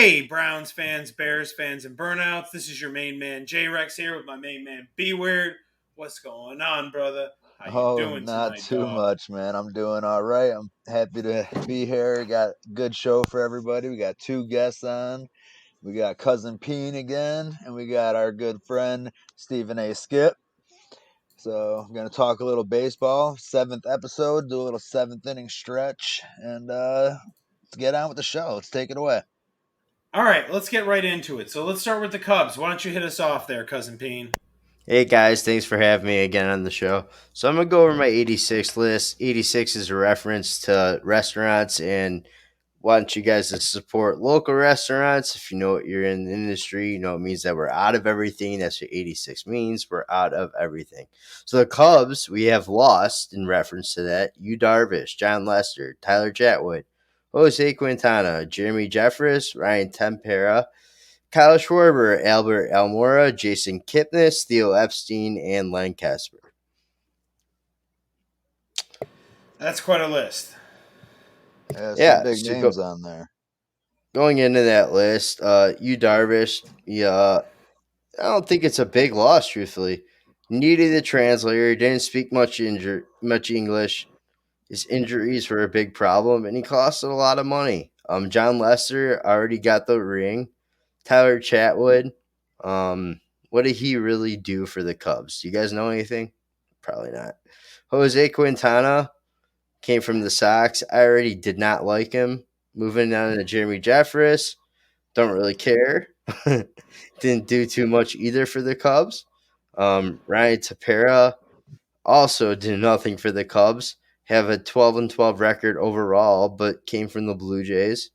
Hey, Browns fans, Bears fans, and burnouts. This is your main man, J-Rex, here with my main man, B-Weird. What's going on, brother? How you Oh, doing not tonight, too dog? much, man. I'm doing all right. I'm happy to be here. Got a good show for everybody. We got two guests on. We got Cousin Peen again, and we got our good friend Stephen A. Skip. So I'm gonna talk a little baseball. Seventh episode, do a little seventh inning stretch, and let's get on with the show. Let's take it away. All right, let's get right into it. So let's start with the Cubs. Why don't you hit us off there, Cousin Peen? Hey guys, thanks for having me again on the show. So I'm gonna go over my 86 list. 86 is a reference to restaurants, and want you guys to support local restaurants. If you know what you're in the industry, you know it means that we're out of everything. That's what 86 means. We're out of everything. So the Cubs, we have lost in reference to that. Yu Darvish, John Lester, Tyler Chatwood, Jose Quintana, Jeremy Jeffress, Ryan Tempera, Kyle Schwarber, Albert Almora, Jason Kipnis, Theo Epstein, and Len Casper. That's quite a list. Some Yeah, big so names on there. going into that list, Yu Darvish, yeah, I don't think it's a big loss, truthfully. Needed a translator, didn't speak much English. His injuries were a big problem, and he costed a lot of money. John Lester already got the ring. Tyler Chatwood, what did he really do for the Cubs? Do you guys know anything? Probably not. Jose Quintana came from the Sox. I already did not like him. Moving on to Jeremy Jeffress, don't really care. Didn't do too much either for the Cubs. Ryan Tapera also did nothing for the Cubs. Have a 12-12 record overall, but came from the Blue Jays.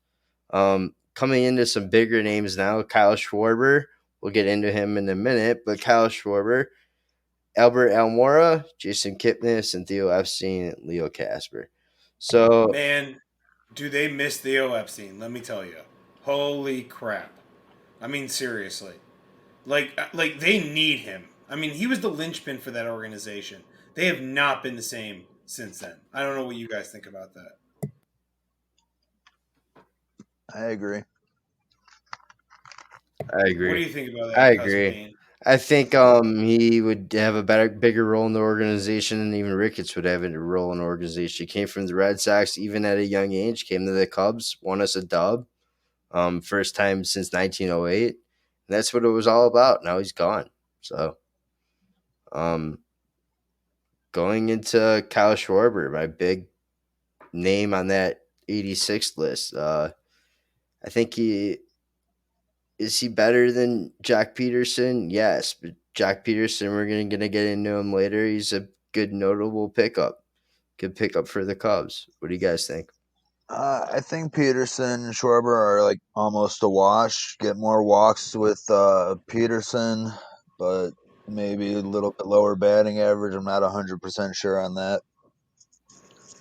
Coming into some bigger names now, Kyle Schwarber. We'll get into him in a minute, but Kyle Schwarber, Albert Almora, Jason Kipnis, and Theo Epstein, and Leo Casper. So, Man, do they miss Theo Epstein? Let me tell you. Holy crap. I mean, seriously. Like they need him. I mean, he was the linchpin for that organization. They have not been the same since then. I don't know what you guys think about that. I agree. I What do agree. you think about I that, Cousin agree. Payne? I think he would have a bigger role in the organization than even Ricketts would have a role in the organization. He came from the Red Sox, even at a young age, came to the Cubs, won us a dub, first time since 1908. And that's what it was all about. Now he's gone. So, um, going into Kyle Schwarber, my big name on that 86 list. I think he better than Jack Peterson? Yes, but Jack Peterson, we're gonna get into him later. He's a good notable pickup. Good pickup for the Cubs. What do you guys think? I think Peterson and Schwarber are like almost a wash. Get more walks with Peterson, but maybe a little bit lower batting average. I'm not 100% sure on that.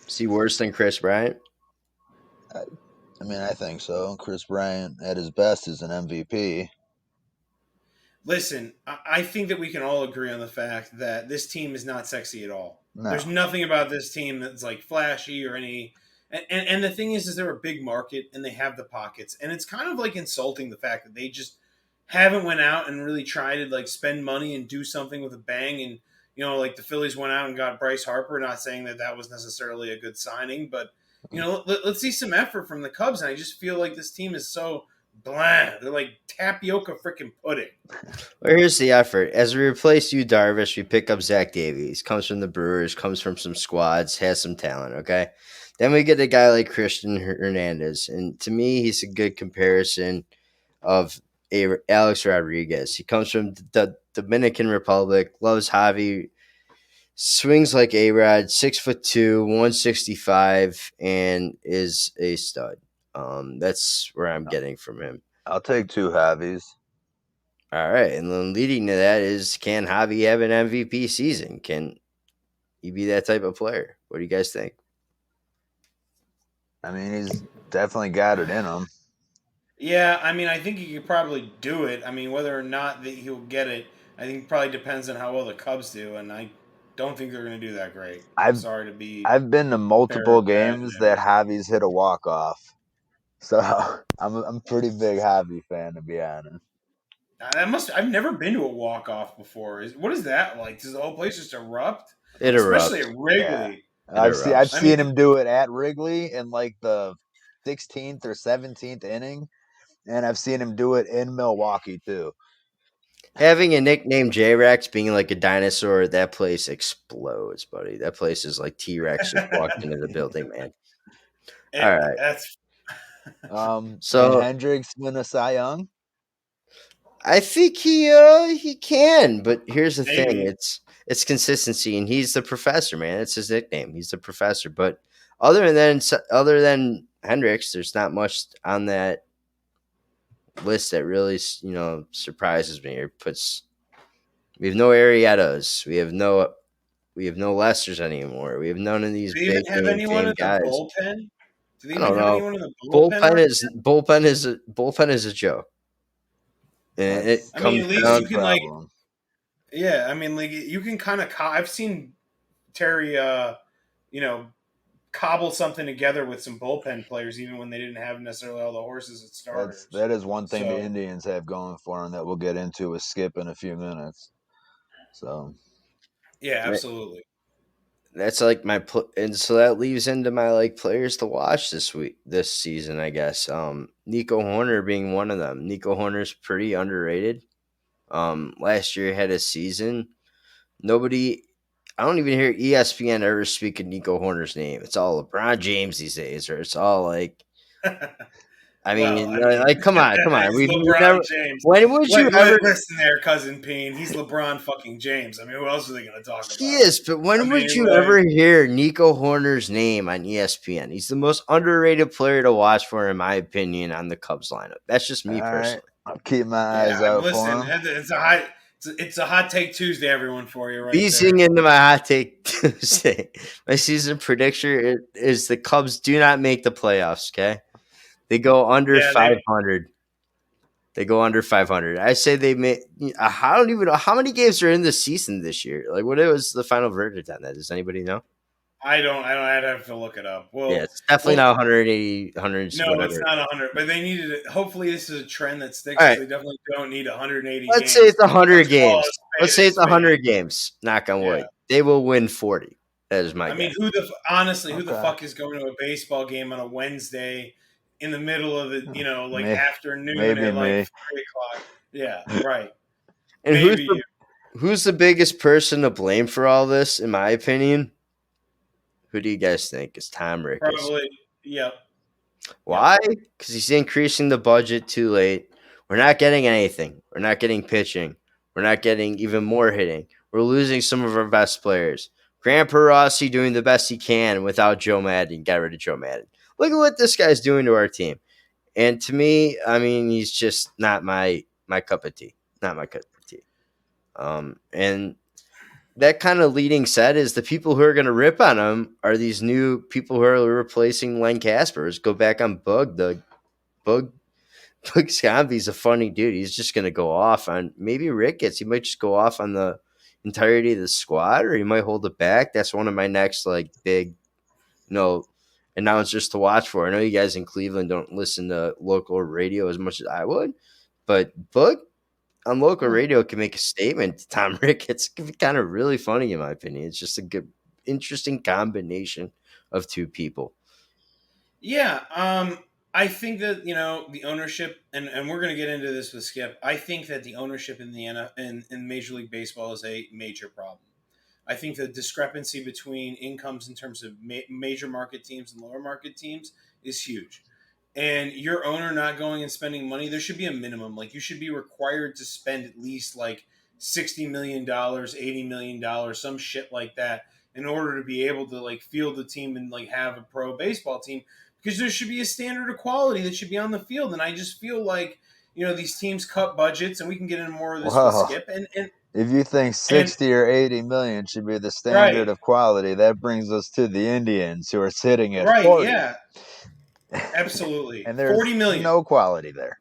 Is he worse than Chris Bryant? I, I mean, I think so. Chris Bryant at his best is an MVP. Listen, I think that we can all agree on the fact that this team is not sexy at all. There's No, nothing about this team that's like flashy or any. And the thing is they're a big market and they have the pockets, and it's kind of like insulting the fact that they just haven't went out and really tried to like spend money and do something with a bang. And like the Phillies went out and got Bryce Harper. Not saying that that was necessarily a good signing, but let's see some effort from the Cubs. And I just feel like this team is so bland. They're like tapioca freaking pudding. Well, here's the effort. As we replace you, Darvish, we pick up Zach Davies. Comes from the Brewers, comes from some squads, has some talent, okay? Then we get a guy like Christian Hernandez. And to me, he's a good comparison of Alex Rodriguez. He comes from the Dominican Republic, loves Javi, swings like A-Rod, 6'2", 165, and is a stud. That's where I'm getting from him. I'll take two Javis. All right, and then leading to that is, can Javi have an MVP season? Can he be that type of player? What do you guys think? I mean, he's definitely got it in him. Yeah, I mean, I think he could probably do it. I mean, whether or not that he'll get it, I think probably depends on how well the Cubs do, and I don't think they're going to do that great. I'm I've sorry to be I've been to bearer multiple of bad games that news. Javi's hit a walk off. So I'm a pretty big Javi fan, to be honest. I've never been to a walk off before. What is that like? Does the whole place just erupt? It Especially at erupts. Yeah, Wrigley. It I've I erupts. mean, seen him do it at Wrigley in like the 16th or 17th inning, and I've seen him do it in Milwaukee too. Having a nickname J Rex, being like a dinosaur, that place explodes, buddy. That place is like T Rex just walked into the building, man. All right. that's Can So Hendricks win a Cy Young? I think he can, but here's the thing: maybe. it's consistency, and he's the professor, man. It's his nickname. He's the professor. But other than Hendricks, there's not much on that list that really surprises me or puts. We have no Ariettas. We have no Lesters anymore. We have none of these Do they even big have name anyone fame in the guys. bullpen? Do they I even don't have know. anyone in the bullpen Bullpen right is bullpen is a joke, and That's it now? I mean, comes at least that's down. you a can like, problem. yeah. I mean, like you can kind of. I've seen Terry, you know, cobble something together with some bullpen players, even when they didn't have necessarily all the horses at starters. That is one thing the So Indians have going for them that we'll get into with Skip in a few minutes. So yeah, absolutely. That's like and so that leaves into my like players to watch this season, I guess. Nico Horner being one of them. Nico Horner's pretty underrated. Last year had a season. Nobody, I don't even hear ESPN ever speak of Nico Horner's name. It's all LeBron James these days, or it's all like, I Well, mean, I mean, come on, come on. he's We've LeBron never. James. When would you ever? Listen there, cousin Peen. He's LeBron fucking James. I mean, who else are they going to talk He about? is, but I when would mean, you like, ever hear Nico Horner's name on ESPN? He's the most underrated player to watch for, in my opinion, on the Cubs lineup. That's just all me right, personally. I'll keep my yeah. eyes out Listen, for him. it's a hot take Tuesday, everyone, for you right Easing there. into my hot take Tuesday. My season prediction is the Cubs do not make the playoffs. Okay, they go under Yeah, they. 500. They go under 500. I say they may. I don't even know how many games are in the season this year. Like, what was the final verdict on that? Does anybody know? I don't. I'd have to look it up. Yeah, it's definitely Well, not 180, 100, no, it's whatever. not 100, but they needed it. Hopefully, this is a trend that sticks All because right, they definitely don't need 180 let's say games. it's 100 Let's call games. a Let's spade say a it's spade. 100 games. Knock on Yeah. wood. They will win 40. That is my I mean, guess. honestly, who the Okay, fuck is going to a baseball game on a Wednesday in the middle of the, like me, afternoon maybe at like me. 3 o'clock? Yeah, right. And who's Maybe the you. who's the biggest person to blame for all this? In my opinion, who do you guys think is Tom Ricketts? Probably. Yep. Yep. Why? Because he's increasing the budget too late. We're not getting anything. We're not getting pitching. We're not getting even more hitting. We're losing some of our best players. Grandpa Rossi doing the best he can without Joe Madden. Got rid of Joe Madden. Look at what this guy's doing to our team. And to me, I mean, he's just not my cup of tea. Not my cup of tea. And that kind of leading set is the people who are going to rip on him are these new people who are replacing Len Caspers. Go back on Bug. The Bug Scamby's a funny dude. He's just going to go off on maybe Ricketts. He might just go off on the entirety of the squad, or he might hold it back. That's one of my next like big, you know, announcers to watch for. I know you guys in Cleveland don't listen to local radio as much as I would, but Bug on local radio can make a statement to Tom Ricketts. It can be kind of really funny in my opinion. It's just a good, interesting combination of two people. Yeah. I think that the ownership, and we're going to get into this with Skip. I think that the ownership in the in Major League Baseball is a major problem. I think the discrepancy between incomes in terms of major market teams and lower market teams is huge. And your owner not going and spending money, there should be a minimum. Like you should be required to spend at least like $60 million, $80 million, some shit like that, in order to be able to like field the team and like have a pro baseball team. Because there should be a standard of quality that should be on the field. And I just feel like these teams cut budgets, and we can get into more of this with Well, Skip. if you think And 60 or 80 million should be the standard right, of quality, that brings us to the Indians who are sitting at right, 40. yeah, absolutely, And there's 40 million. no quality there.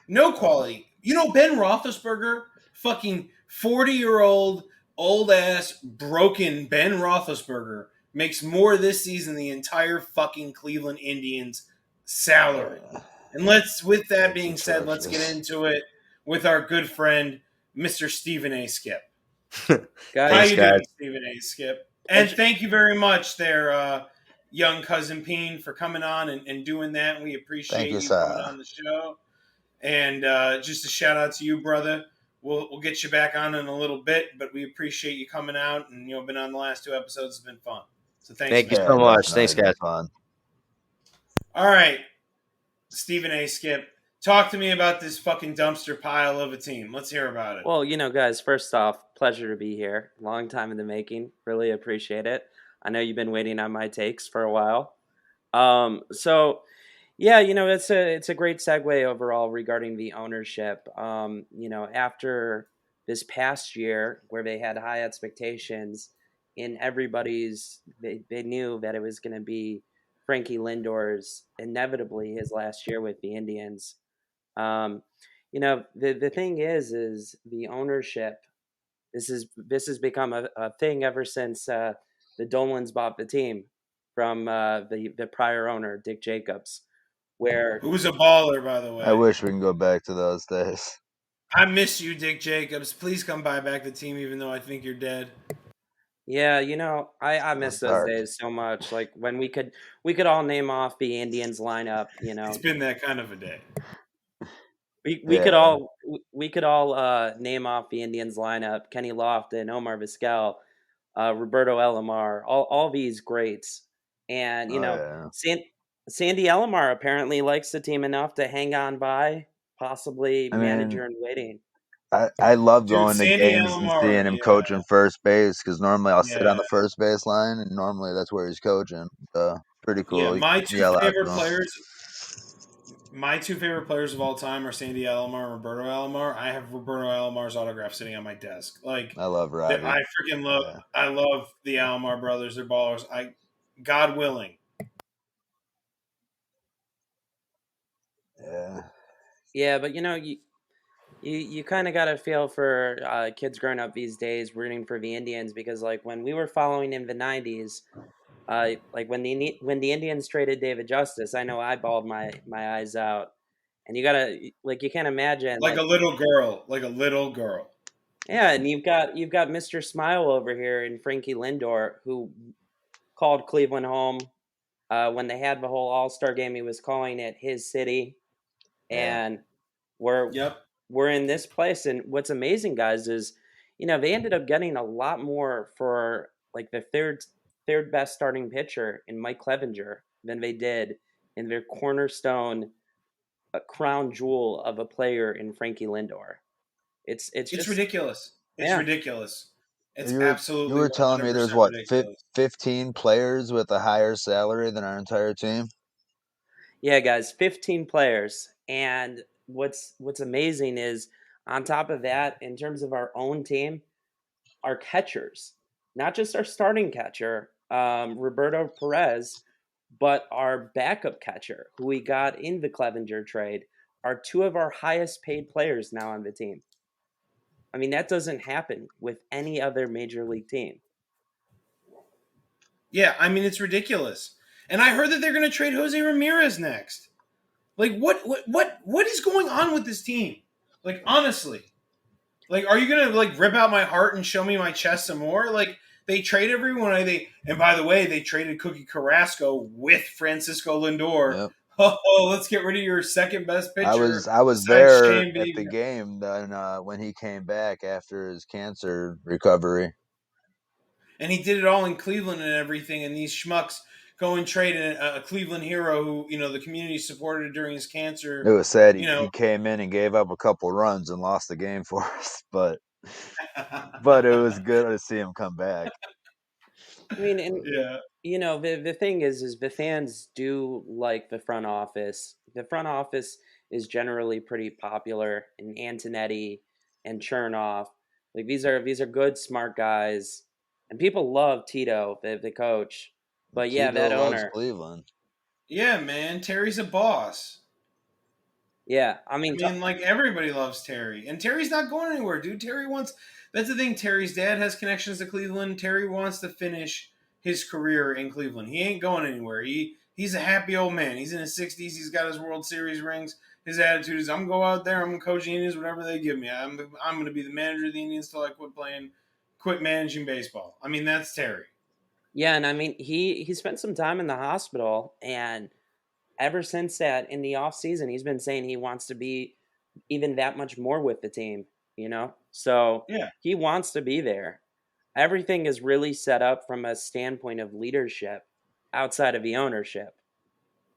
No So, quality. Ben Roethlisberger, fucking 40-year-old, old ass, broken Ben Roethlisberger makes more this season than the entire fucking Cleveland Indians salary. And with that being said, let's get atrocious. into it with our good friend, Mr. Stephen A. Skip. How Thanks, you guys. doing, Stephen A. Skip? And thank you very much there, young Cousin Peen, for coming on and doing that. We Thank appreciate you, you coming sir. on the show. And just a shout out to you, brother. We'll get you back on in a little bit, but we appreciate you coming out and been on the last 2 episodes. It's been fun. So thanks, Thank you man. Yeah, so much. Thanks, definitely been guys. fun. All right, Stephen A. Skip, talk to me about this fucking dumpster pile of a team. Let's hear about it. Well, guys, first off, pleasure to be here. Long time in the making. Really appreciate it. I know you've been waiting on my takes for a while. So yeah, it's a great segue overall regarding the ownership. After this past year where they had high expectations they knew that it was going to be Frankie Lindor's inevitably his last year with the Indians. Um, the thing is the ownership. This has become a thing ever since the Dolans bought the team from the prior owner Dick Jacobs, where Who's a baller, by the I way? wish we can go back to those days. I miss you, Dick Jacobs. Please come buy back the team, even though I think you're dead. yeah, I It was miss those dark. days so much. Like when we could all name off the Indians lineup. It's been that kind of a day. We could Yeah, all name off the Indians lineup: Kenny Lofton, Omar Vizquel, Roberto Alomar, all these greats. And oh yeah. Sandy Alomar apparently likes the team enough to hang on by, possibly I mean, manager in waiting. I love Dude, going to Sandy games and seeing Alomar, him yeah. coaching first base because normally I'll sit Yeah. on the first base line and normally that's where he's coaching. So pretty Yeah, cool. You can yell out to him. my two favorite players of all time are Sandy Alomar and Roberto Alomar. I have Roberto Alomar's autograph sitting on my desk. I love I Robbie. freaking Yeah, I love the Alomar brothers. They're ballers. God willing. yeah, Yeah, but you kind of got to feel for kids growing up these days rooting for the Indians because like when we were following in the '90s, like when the Indians traded David Justice, I know I bawled my eyes out, and you gotta like you can't imagine Like a like little girl. Like a little girl. yeah, and you've got Mr. Smile over here and Frankie Lindor who called Cleveland home when they had the whole All Star game. He was calling it his city, yeah. and we're Yep. we're in this place. And what's amazing, guys, is they ended up getting a lot more for like the third best starting pitcher in Mike Clevenger than they did in their cornerstone crown jewel of a player in Frankie Lindor. It's It's just ridiculous. It's yeah. ridiculous. It's You absolutely were telling me 100% there's what ridiculous. 15 players with a higher salary than our entire team. Yeah, guys, 15 players. And what's amazing is on top of that, in terms of our own team, our catchers, not just our starting catcher, Roberto Perez, but our backup catcher, who we got in the Clevenger trade, are two of our highest paid players now on the team. I mean, that doesn't happen with any other major league team. Yeah, I mean it's ridiculous. And I heard that they're going to trade Jose Ramirez next. Like what is going on with this team? Like honestly. Like are you going to like rip out my heart and show me my chest some more? Like they trade everyone. And by the way, they traded Cookie Carrasco with Francisco Lindor. Yep. Oh, let's get rid of your second best pitcher I was besides there Shane at Bieber. the game then, when he came back after his cancer recovery. And he did it all in Cleveland and everything. And these schmucks go and trade a Cleveland hero who the community supported during his It cancer. was sad You he know, came in and gave up a couple runs and lost the game for us, but it was good to see him come back. I mean, and yeah. the thing is the fans do like the front office. The front office is generally pretty popular, and Antonetti and Chernoff, like these are good, smart guys, and people love Tito, the coach. But yeah, Tito that loves owner, Cleveland. Yeah, man. Terry's a boss. yeah, I I mean, mean, like everybody loves Terry, and Terry's not going anywhere, dude. Terry wants. That's the thing. Terry's dad has connections to Cleveland. Terry wants to finish his career in Cleveland. He ain't going anywhere. He's a happy old man. He's in his 60s. He's got his World Series rings. His attitude is, I'm going to go out there. I'm going to coach the Indians, whatever they give me. I'm going to be the manager of the Indians till I quit managing baseball. I mean, that's Terry. Yeah, and I mean, he spent some time in the hospital, and ever since that, in the off season, he's been saying he wants to be even that much more with the team. So Yeah. he wants to be there. Everything is really set up from a standpoint of leadership outside of the ownership.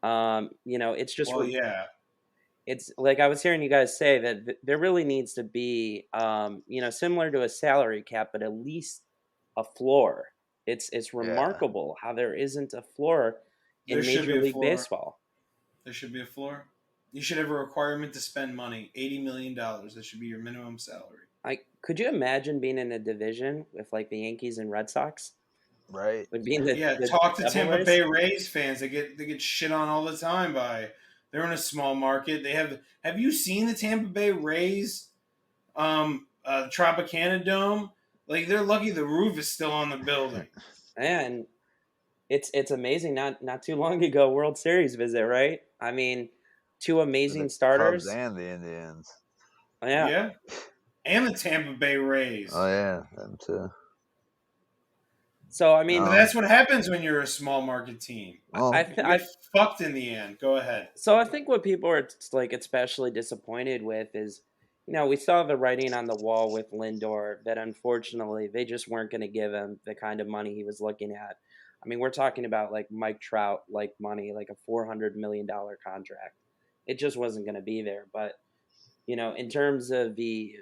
It's just Well, yeah. it's like I was hearing you guys say that there really needs to be, similar to a salary cap, but at least a floor. It's Yeah. remarkable how there isn't a floor There in should be Major a League floor. Baseball. There should be a floor. You should have a requirement to spend money, $80 million. That should be your minimum salary. Could you imagine being in a division with like the Yankees and Red Sox? Right. Would being Yeah, the talk to Devil Tampa Rays? Bay Rays fans. They get shit on all the time by. They're in a small market. They have you seen the Tampa Bay Rays Tropicana Dome? Like, they're lucky the roof is still on the building. And it's amazing. Not too long ago, World Series visit, right? I mean, two For the amazing Cubs starters. and the Indians. Yeah. Yeah. And the Tampa Bay Rays. Oh yeah, them too. So I mean, But that's what happens when you're a small market team. Well, I, You get fucked in the end. Go ahead. So I think what people are like especially disappointed with is, we saw the writing on the wall with Lindor that unfortunately they just weren't going to give him the kind of money he was looking at. I mean, we're talking about like Mike Trout like money, like a $400 million contract. It just wasn't going to be there. But in terms of the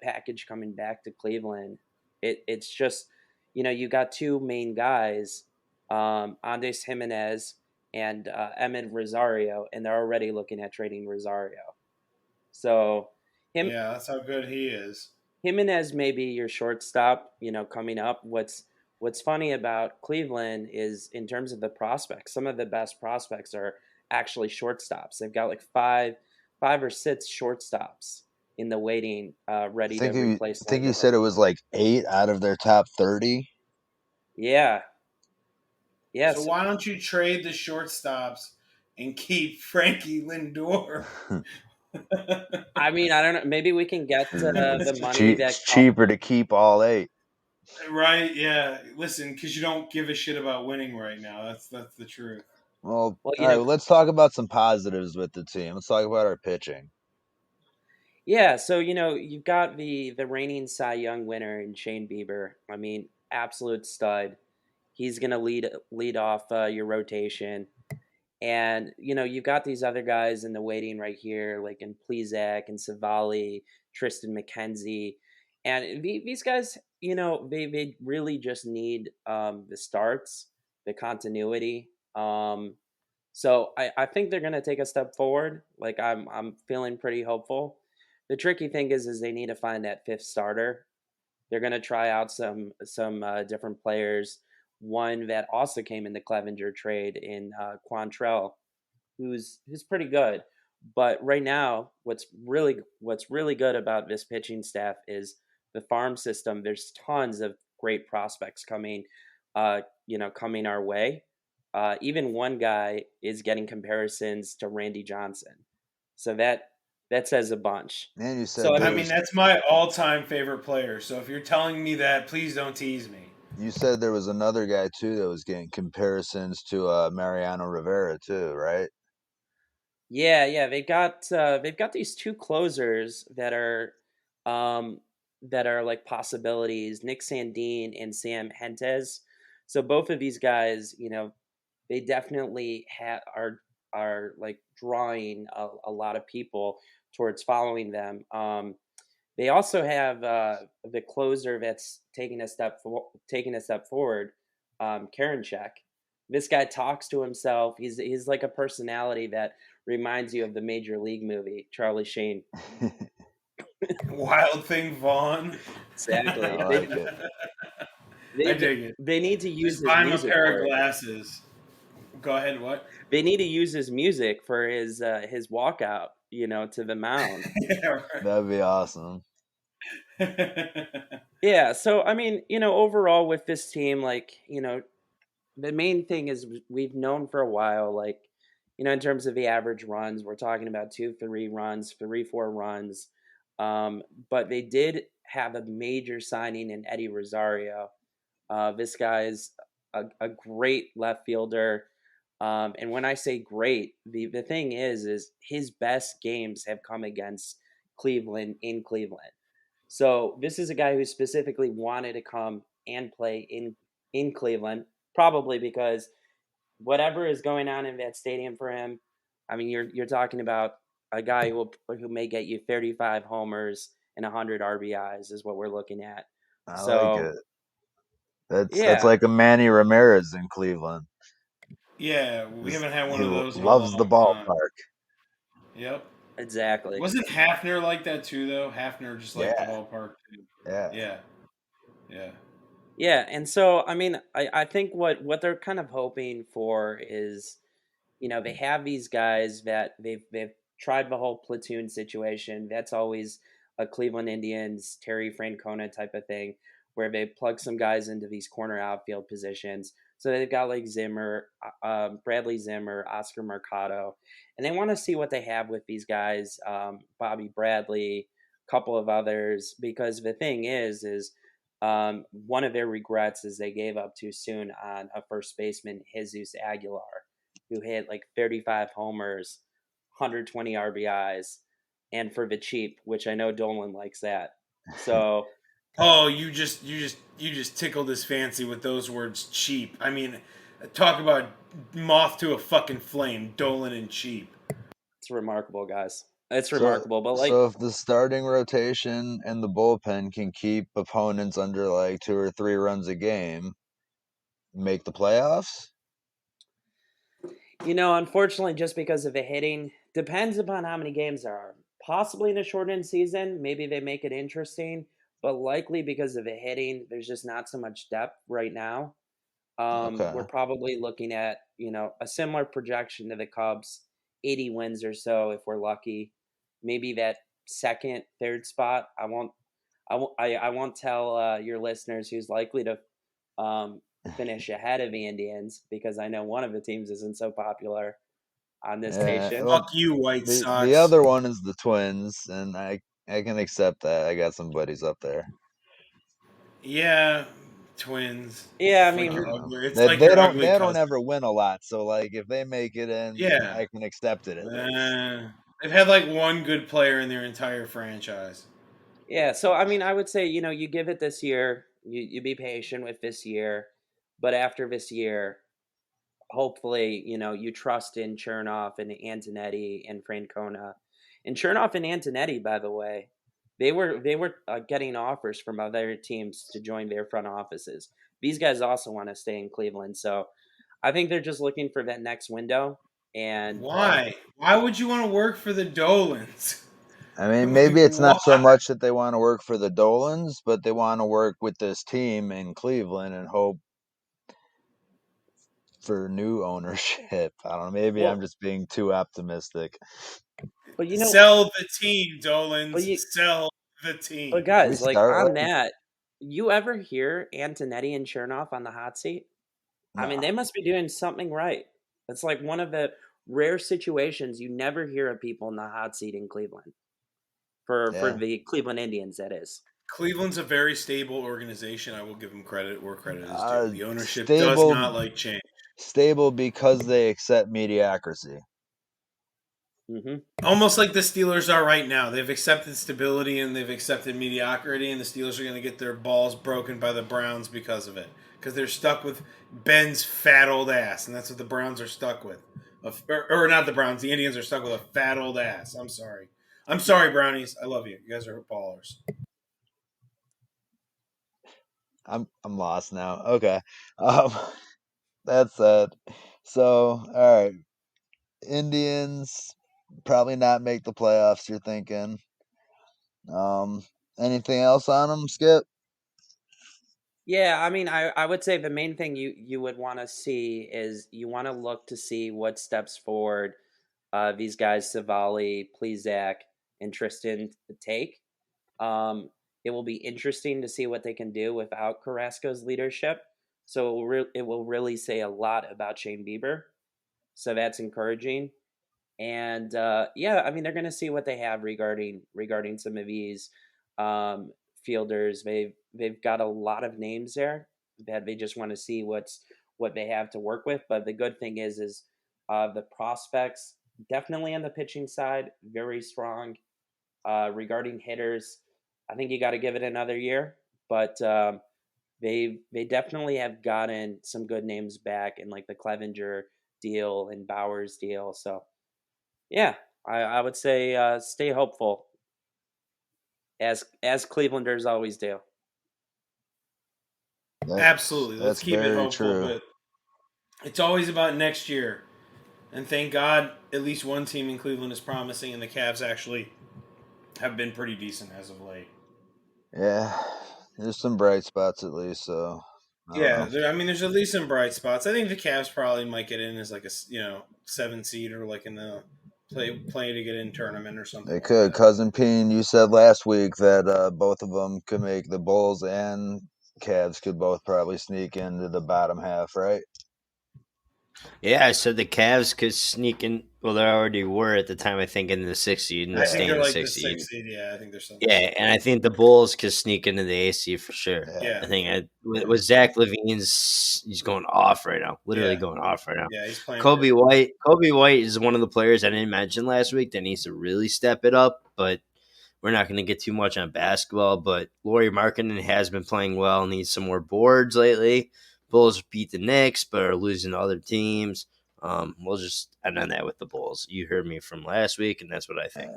package coming back to Cleveland, it's just, you got two main guys, Andres Jimenez and Emmett Rosario, and they're already looking at trading Rosario. So him Yeah, that's how good he is. Jimenez may be your shortstop, coming up. What's funny about Cleveland is in terms of the prospects, some of the best prospects are actually shortstops. They've got like five or six shortstops in the waiting, ready to replace I think you Lindor. said it was like 8 out of their top 30. Yeah. So Yes. why don't you trade the shortstops and keep Frankie Lindor? I mean, I don't know. Maybe we can get the money that It's cheaper to keep all 8. Right? Yeah. Listen, because you don't give a shit about winning right now. That's the truth. Well, well, all right. Well, let's talk about some positives with the team. Let's talk about our pitching. Yeah, so you've got the reigning Cy Young winner in Shane Bieber. I mean, absolute stud. He's gonna lead off your rotation, and you've got these other guys in the waiting right here, like in Plezak and Savali, Tristan McKenzie, and these guys, they really just need the starts, the continuity. So I think they're gonna take a step forward. Like I'm feeling pretty hopeful. The tricky thing is they need to find that fifth starter. They're gonna try out some different players. One that also came in the Clevenger trade in Quantrell, who's pretty good. But right now, what's really good about this pitching staff is the farm system. There's tons of great prospects coming our way. Even one guy is getting comparisons to Randy Johnson, so that says a bunch. And you So said I I there mean, was that's my all-time favorite player. So if you're telling me that, please don't tease me. another guy too that was getting comparisons to Mariano Rivera too, right? yeah, they've got these two closers um that are like possibilities, Nick Sandine and Sam Hentes. So both of these guys, they definitely are like drawing a lot of people towards following them. They also have the closer that's taking a step forward, Karinchak. This guy talks to himself. He's like a personality that reminds you of the Major League movie, Charlie Sheen. Wild Thing Vaughn. Exactly. I like it. I They, they, dig it. they need to use Just his buy him a music pair for of it. glasses. Go ahead. What? They need to use his music for his walkout, to the mound. Yeah, That'd be awesome. right. Yeah, so I mean, overall with this team, like, the main thing is we've known for a while, like, in terms of the average runs, we're talking about 2-3 runs, 3-4 runs. But they did have a major signing in Eddie Rosario. This guy's a great left fielder. And when I say great, the thing is his best games have come against Cleveland in Cleveland. So this is a guy who specifically wanted to come and play in Cleveland, probably because whatever is going on in that stadium for him. I mean, you're talking about a guy who may get you 35 homers and 100 RBIs is what we're looking at. I like So it. That's yeah, like a Manny Ramirez in Cleveland. Yeah, we haven't had one He of those in a loves the long time. ballpark. Yep. exactly. Wasn't Hafner like that too, though? Hafner just liked the Yeah, ballpark too. yeah. Yeah, yeah. Yeah, and so I mean, I think what they're kind of hoping for is, they have these guys that they've tried the whole platoon situation. That's always a Cleveland Indians, Terry Francona type of thing, where they plug some guys into these corner outfield positions. So they've got like Zimmer, Bradley Zimmer, Oscar Mercado, and they want to see what they have with these guys, Bobby Bradley, a couple of others, because the thing is one of their regrets is they gave up too soon on a first baseman, Jesus Aguilar, who hit like 35 homers, 120 RBIs, and for the cheap, which I know Dolan likes that. So Oh, you just tickled his fancy with those words, cheap. I mean, talk about moth to a fucking flame, Dolan and cheap. it's remarkable, guys. It's So, remarkable. But like, so if the starting rotation and the bullpen can keep opponents under like 2 or 3 runs a game, make the playoffs. unfortunately, just because of the hitting, depends upon how many games there are. Possibly in a shortened season, maybe they make it interesting, but likely because of the hitting, there's just not so much depth right now. We're Okay. probably looking at, a similar projection to the Cubs, 80 wins or so if we're lucky. Maybe that second, third spot. I won't tell your listeners who's likely to finish ahead of the Indians because I know one of the teams isn't so popular on this Yeah. station. Fuck Well, you, White the Sox. other one is the Twins, and I can accept that. I got some buddies up there. Yeah, Twins. Yeah, I It's like mean, your Uh, ugly. It's they like they your don't ugly they don't cousin. ever win a lot, so like if they make it in, Yeah. I can accept it at least. They've had like one good player in their entire franchise. yeah. So I mean, I would say you give it this year. You be patient with this year, but after this year, hopefully, you trust in Chernoff and Antonetti and Francona. And Chernoff and Antonetti, by the way, they were getting offers from other teams to join their front offices. These guys also want to stay in Cleveland, so I think they're just looking for that next window. And Why? Why would you want to work for the Dolans? I mean, Like, maybe it's why? not so much that they want to work for the Dolans, but they want to work with this team in Cleveland and hope for new ownership. I don't know. Maybe I'm well, just being too optimistic. but Sell the team, but Dolans. you, Sell the but team. We guys, like start on right. that, you ever hear Antonetti and Chernoff on the hot seat? I mean, No. they must be doing something right. It's like one of the rare situations you never hear of people in the hot seat in Cleveland for Yeah. the Cleveland Indians. That is. Cleveland's a very stable organization. I will give them credit where credit is due. Uh, The ownership does stable, not like change. stable because they accept mediocrity. Hmm. Almost like the Steelers are right now. They've accepted stability and they've accepted mediocrity, and the Steelers are going to get their balls broken by the Browns because of it. Because they're stuck with Ben's fat old ass, and that's what the Browns are stuck with. Or not the Browns, the Indians are stuck with a fat old ass. I'm sorry. I'm sorry, Brownies. I love you. You guys are ballers. I'm lost now. Okay. Um, that's it. So, all right. Indians probably not make the playoffs. You're thinking. Um, anything else on them, Skip? Yeah, I mean, I would say the main thing you would want to see is you want to look to see what steps forward these guys Savali, Plezak, and Tristan take. Um, it will be interesting to see what they can do without Carrasco's leadership. So it will really say a lot about Shane Bieber. So that's encouraging. And yeah, I mean they're going to see what they have regarding some of these fielders. They've got a lot of names there that they just want to see what they have to work with. But the good thing is the prospects definitely on the pitching side very strong. Regarding hitters, I think you got to give it another year, but they definitely have gotten some good names back in like the Clevenger deal and Bowers deal. So yeah, I would say stay hopeful, as Clevelanders always do. Absolutely. Let's That's keep it very hopeful, true. but it's always about next year. And thank God at least one team in Cleveland is promising, and the Cavs actually have been pretty decent as of late. Yeah, there's some bright spots at least. So I don't Yeah, know. I mean, there's at least some bright spots. I think the Cavs probably might get in as like a 7 seed or like in the play to get in tournament or something They like could. that. Cousin Peen, you said last week that both of them could make the Bulls and Cavs could both probably sneak into the bottom half, right? Yeah, I said the Cavs could sneak in. Well, they already were at the time, I think, in the 6th seed and I think stay Yeah, in they're the like the 6th seed. 6 seed. Yeah, I think they're still in the Yeah, 6 and seed. I think the Bulls could sneak into the AC for sure. yeah. Yeah, I think with Zach Levine's, he's going off right now, literally yeah, going off right now. yeah. He's playing Kobe perfect. White, Kobe White is one of the players I didn't mention last week that needs to really step it up, but we're not going to get too much on basketball. But Lauri Markkanen has been playing well, needs some more boards lately. Bulls beat the Knicks, but are losing to other teams. We'll just end on that with the Bulls. You heard me from last week, and that's what I think.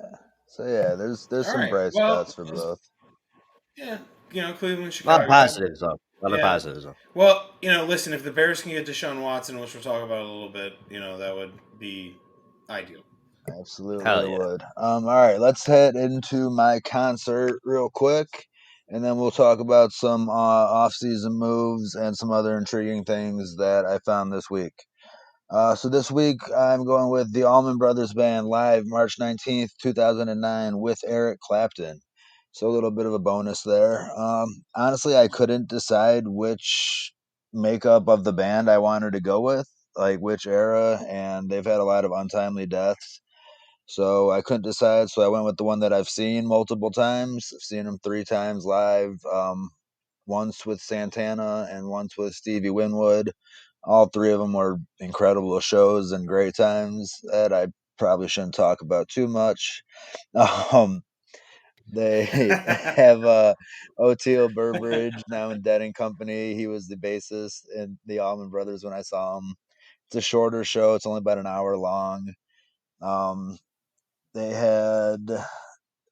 So yeah, there's All some right. bright Well, spots for both. yeah, Cleveland, A lot of Chicago. positives, though. A lot of Yeah. positives, though. Well, listen, if the Bears can get Deshaun Watson, which we'll talk about a little bit, that would be ideal. Absolutely, Hell it yeah. would. All right, let's head into my concert real quick, and then we'll talk about some off-season moves and some other intriguing things that I found this week. So this week I'm going with the Allman Brothers Band live March 19th, 2009 with Eric Clapton. So a little bit of a bonus there. Honestly, I couldn't decide which makeup of the band I wanted to go with, like which era, and they've had a lot of untimely deaths. So I couldn't decide. So I went with the one that I've seen multiple times. I've seen them 3 times live. Once with Santana and once with Stevie Winwood. All three of them were incredible shows and great times that I probably shouldn't talk about too much. Um, they have Oteil Burbridge now in Dead and Company. He was the bassist in the Allman Brothers when I saw him. It's a shorter show. It's only about an hour long. Um, they had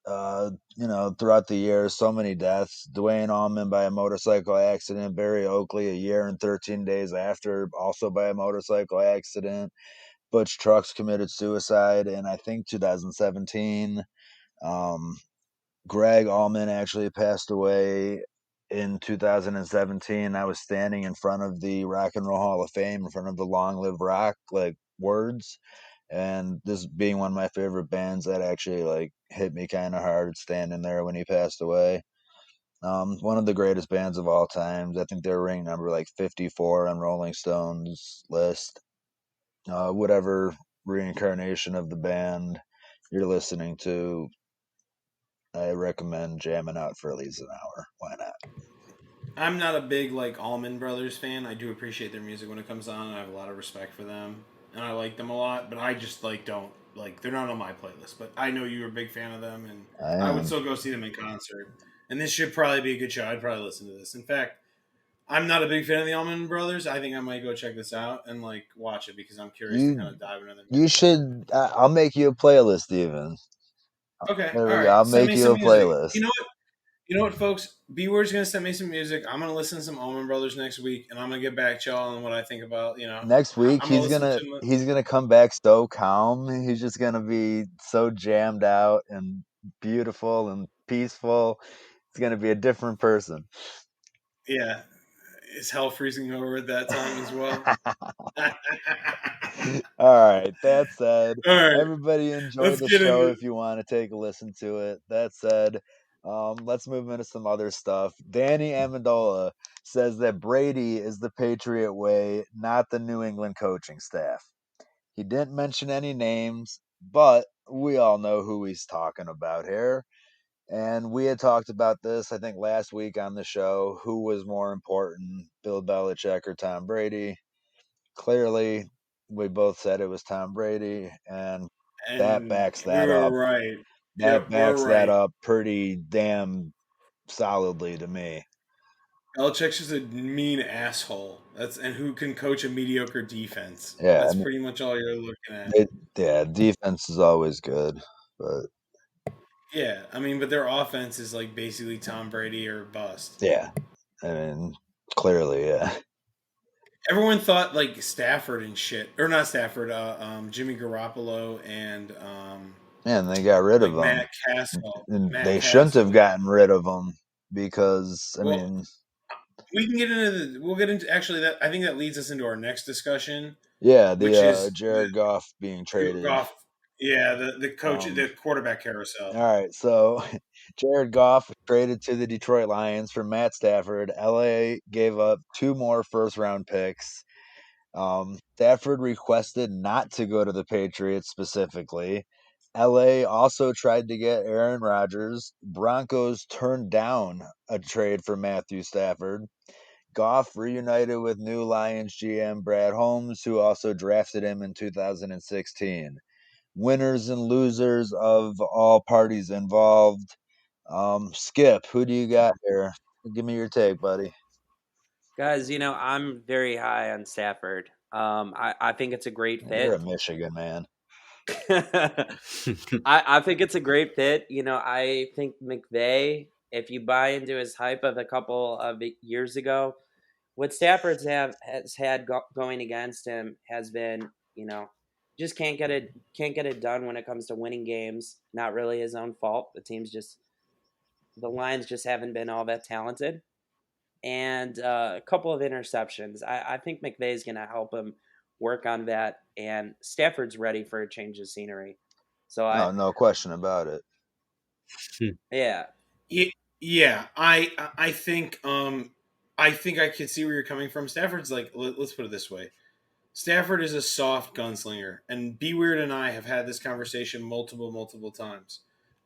throughout the years, so many deaths. Dwayne Allman by a motorcycle accident. Barry Oakley a year and 13 days after, also by a motorcycle accident. Butch Trucks committed suicide in, I think, 2017. Um, Greg Allman actually passed away in 2017. I was standing in front of the Rock and Roll Hall of Fame, in front of the Long Live Rock, like, words. And this being one of my favorite bands, that actually like hit me kind of hard standing there when he passed away. One of the greatest bands of all times. I think they're ring number like 54 on Rolling Stone's list. Whatever reincarnation of the band you're listening to, I recommend jamming out for at least an hour. Why not? I'm not a big like Allman Brothers fan. I do appreciate their music when it comes on, and I have a lot of respect for them, and I like them a lot. But I just like don't like they're not on my playlist. But I know you're a big fan of them, and I I would am. still go see them in concert. And this should probably be a good show. I'd probably listen to this. In fact, I'm not a big fan of the Allman Brothers. I think I might go check this out and like watch it because I'm curious to kind You of dive into their you music a little should. I'll make you a playlist. Even bit. Okay, there all we go. right. I'll Send make me you some a music. playlist. You know what, folks? B Word's gonna send me some music. I'm gonna listen to some Allman Brothers next week, and I'm gonna get back to y'all on what I think about. Next week I'm gonna he's listen gonna to. he's gonna come back so calm. He's just gonna be so jammed out and beautiful and peaceful. He's gonna be a different person. Yeah, is hell freezing over at that time as well? All All right. That said, right, everybody enjoy let's the get show into. if you want to take a listen to it. That said, Let's move into some other stuff. Danny Amendola says that Brady is the Patriot way, not the New England coaching staff. He didn't mention any names, but we all know who he's talking about here. And we had talked about this, I think, last week on the show. Who was more important, Bill Belichick or Tom Brady? Clearly, we both said it was Tom Brady, and that And backs we that were up. right. That Yep, we're backs that right. up pretty damn solidly to me. Belichick's just a mean asshole. And who can coach a mediocre defense. Yeah, That's pretty much all you're looking at. yeah, defense is always good, but Yeah, I mean, but their offense is like basically Tom Brady or bust. yeah, I mean, clearly, yeah. Everyone thought like Stafford and shit, or not Stafford, Jimmy Garoppolo and And they got rid of like him. Matt Castle. And Matt they shouldn't have Castle. gotten rid of him because, I Well, mean, we can get into we'll get into actually that. I think that leads us into our next discussion, yeah, which the is Jared Goff being the traded. Goff. Yeah, the coach, Um, the quarterback carousel. all right, so Jared Goff was traded to the Detroit Lions for Matt Stafford. LA gave up 2 more first round picks. Stafford requested not to go to the Patriots specifically. LA also tried to get Aaron Rodgers. Broncos turned down a trade for Matthew Stafford. Goff reunited with new Lions GM Brad Holmes, who also drafted him in 2016. Winners and losers of all parties involved. Skip, who do you got here? Give me your take, buddy. Guys, I'm very high on Stafford. I think it's a great You're a fit. Michigan man. I think it's a great fit. I think McVay, if you buy into his hype of a couple of years ago, what has had going against him has been, just can't get it done when it comes to winning games. Not really his own fault. The Lions just haven't been all that talented, and a couple of interceptions. I think McVay's going to help him work on that, and Stafford's ready for a change of scenery. So No question about it. yeah. Yeah, I think I can see where you're coming from. Stafford's like, let's put it this way. Stafford is a soft gunslinger, and B Weird and I have had this conversation multiple times.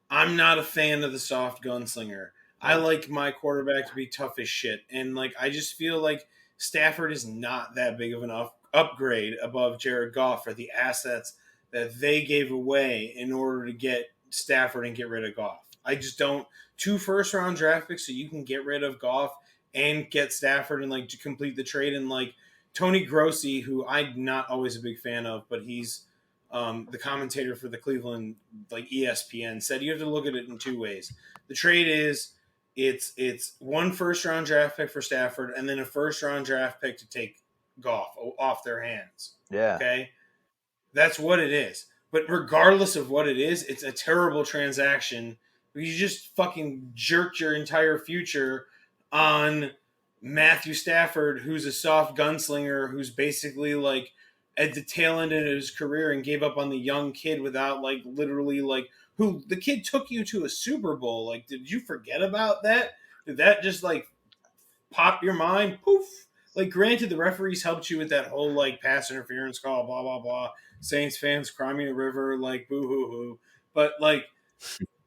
I'm not a fan of the soft gunslinger. I like my quarterback to be tough as shit, and like I just feel like Stafford is not that big of an upgrade above Jared Goff for the assets that they gave away in order to get Stafford and get rid of Goff. I just don't. 2 first round draft picks so you can get rid of Goff and get Stafford and like to complete the trade, and like Tony Grossi, who I'm not always a big fan of, but he's the commentator for the Cleveland like ESPN said you have to look at it in 2 ways. The trade is it's 1 first round draft pick for Stafford and then a first round draft pick to take Goff off their hands. Yeah. Okay, that's what it is. But regardless of what it is, it's a terrible transaction. You just fucking jerked your entire future on Matthew Stafford, who's a soft gunslinger, who's basically like at the tail end of his career and gave up on the young kid without like literally like who the kid took you to a Super Bowl. Like, did you forget about that? Did that just like pop your mind? Poof. Like, granted, the referees helped you with that whole like pass interference call, blah blah blah. Saints fans cry me a river, like boo hoo hoo. But like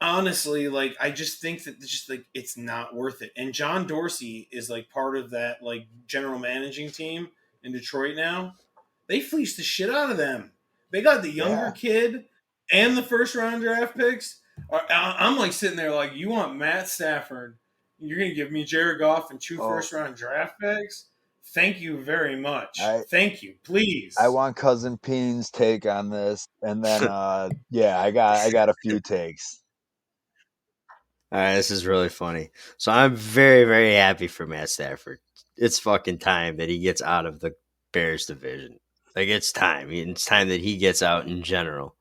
honestly, like I just think that it's just like it's not worth it. And John Dorsey is like part of that like general managing team in Detroit now. They fleeced the shit out of them. They got the younger Yeah. kid and the first round draft picks. I'm like sitting there like, you want Matt Stafford? You're gonna give me Jared Goff and 2 first round draft picks? Thank you very much. Thank you, please. I want Cousin Peen's take on this, and then yeah, I got a few takes. All right, this is really funny. So I'm very, very happy for Matt Stafford. It's fucking time that he gets out of the Bears division. Like, it's time. It's time that he gets out in general.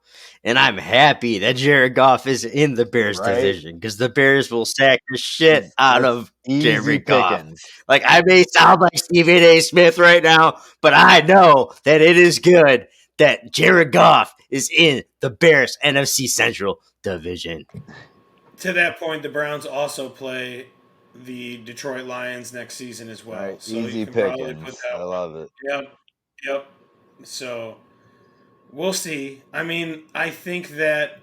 And I'm happy that Jared Goff is in the Bears division because the Bears will sack the shit out of Jared Goff. Like, I may sound like Stephen A. Smith right now, but I know that it is good that Jared Goff is in the Bears NFC Central division. To that point, the Browns also play the Detroit Lions next season as well. Right, So you easy can probably put pickings. that I one. love it. Yep. Yep. So we'll see. I mean, I think that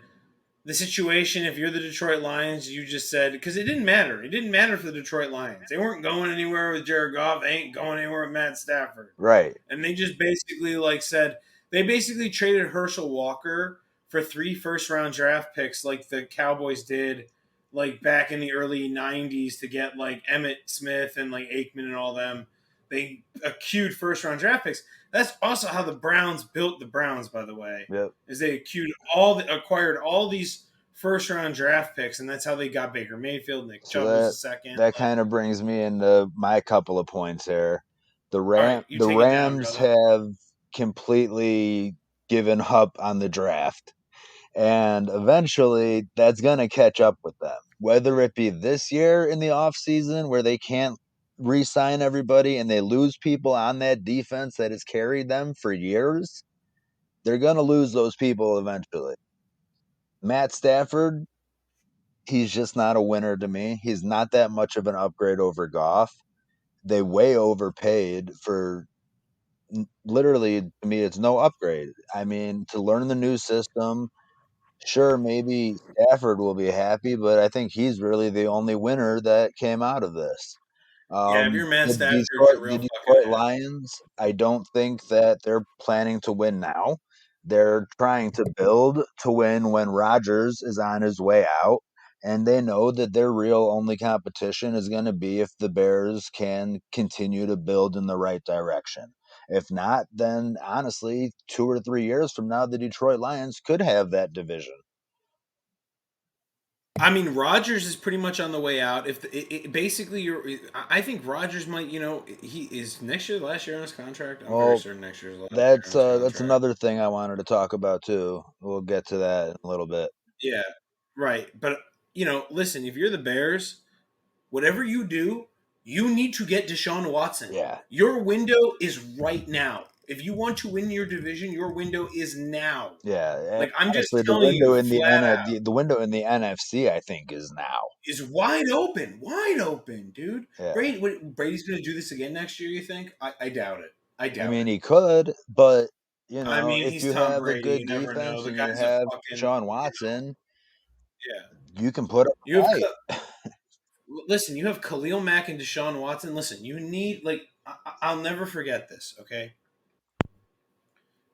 the situation, if you're the Detroit Lions, you just said, because it didn't matter. It didn't matter for the Detroit Lions. They weren't going anywhere with Jared Goff. They ain't going anywhere with Matt Stafford. Right. And they just basically said, they basically traded Herschel Walker for 3 first-round draft picks like the Cowboys did like back in the early 90s to get like Emmett Smith and like Aikman and all them. They acquired first-round draft picks. That's also how the Browns built the Browns, by the way. Yep. Is they acquired all these first-round draft picks, and that's how they got Baker Mayfield. Nick Chubb was the second. That kind of brings me into my couple of points here. All right, you The take it down, Rams brother. have completely given up on the draft. And eventually that's going to catch up with them. Whether it be this year in the offseason where they can't re-sign everybody and they lose people on that defense that has carried them for years, they're going to lose those people eventually. Matt Stafford, he's just not a winner to me. He's not that much of an upgrade over Goff. They way overpaid for literally, to me, it's no upgrade. I mean, to learn the new system, sure, maybe Stafford will be happy, but I think he's really the only winner that came out of this. Yeah, if you're Matt The Stafford, you're real fucking Detroit ass. Lions, I don't think that they're planning to win now. They're trying to build to win when Rodgers is on his way out. And they know that their real only competition is going to be if the Bears can continue to build in the right direction. If not, then honestly, 2 or 3 years from now, the Detroit Lions could have that division. I mean, Rodgers is pretty much on the way out. If basically, I think Rodgers might. He is next year, last year on his contract. I'm very Well, certain next year is the last year on his that's contract. another thing I wanted to talk about too. We'll get to that in a little bit. Yeah, right. But listen, if you're the Bears, whatever you do, you need to get Deshaun Watson. Yeah, Your window is right now. If you want to win your division, your window is now. yeah. And Like I'm just honestly, telling you, flat out, the window in the NFC, I think, is now. is wide open, dude. Yeah, Brady's going to do this again next year. You think? I doubt it. I I doubt mean, it. he could, but I mean, if he's you Tom have a Brady. good You never know. defense The and you guy's a have fucking Sean Watson, yeah. you can put up You a have fight. listen. You have Khalil Mack and Deshaun Watson. Listen, you need I'll never forget this. Okay,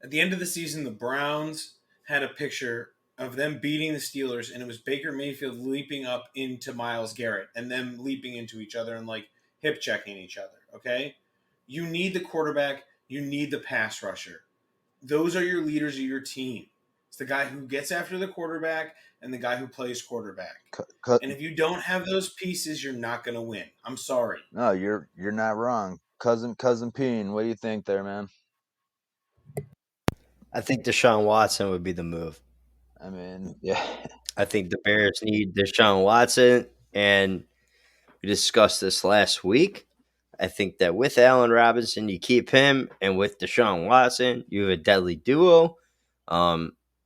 at the end of the season, the Browns had a picture of them beating the Steelers, and it was Baker Mayfield leaping up into Myles Garrett and them leaping into each other and like hip checking each other. Okay, you need the quarterback. You need the pass rusher. Those are your leaders of your team. It's the guy who gets after the quarterback and the guy who plays quarterback. And if you don't have those pieces, you're not going to win. I'm sorry. No, you're not wrong. Cousin Peen, what do you think there, man? I think Deshaun Watson would be the move. I mean, yeah. I think the Bears need Deshaun Watson, and we discussed this last week. I think that with Allen Robinson, you keep him, and with Deshaun Watson, you have a deadly duo.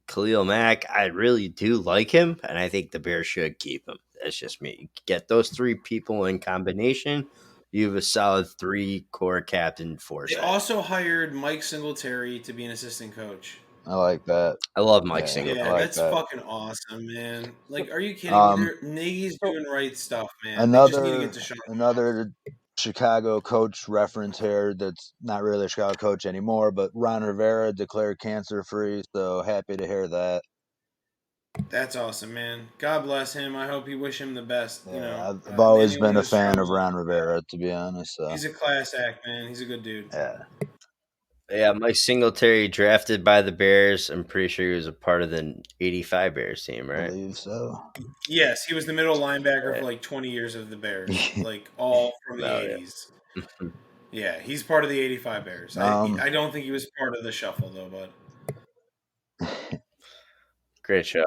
Khalil Mack, I really do like him, and I think the Bears should keep him. That's just me. Get those 3 people in combination, you have a solid 3 core captain force. They also hired Mike Singletary to be an assistant coach. I like that. I love Mike Yeah, Singletary. Yeah, I like that's that. fucking awesome, man. Like, are you kidding me? Nagy's doing right stuff, man. They just need to get to Sean. Another Chicago coach reference here that's not really a Chicago coach anymore, but Ron Rivera declared cancer free, so happy to hear that. That's awesome, man. God bless him. I hope you wish him the best. Yeah, I've always anyone been a who's fan of struggling, Ron Rivera, to be honest. So he's a class act, man. He's a good dude. yeah, Yeah, Mike Singletary drafted by the Bears. I'm pretty sure he was a part of the '85 Bears team, I right? believe so. Yes, he was the middle linebacker for like 20 years of the Bears, like all from the Oh, 80s. yeah. Yeah, he's part of the '85 Bears. I don't think he was part of the shuffle though, but Great show.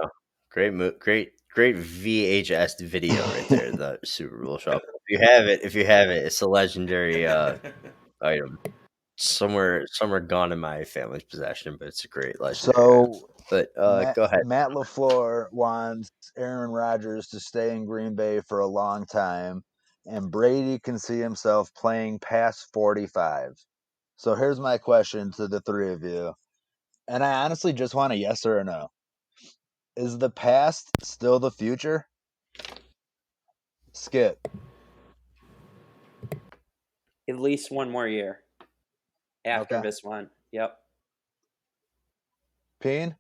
Great VHS video right there, the Super Bowl shuffle. If you have it, it's a legendary item. Somewhere gone in my family's possession, but it's a great legendary. So But Matt, go ahead. Matt LaFleur wants Aaron Rodgers to stay in Green Bay for a long time, and Brady can see himself playing past 45. So here's my question to the three of you, and I honestly just want a yes or a no. Is the past still the future? Skip. At least one more year after Okay. this one. Yep. Peen?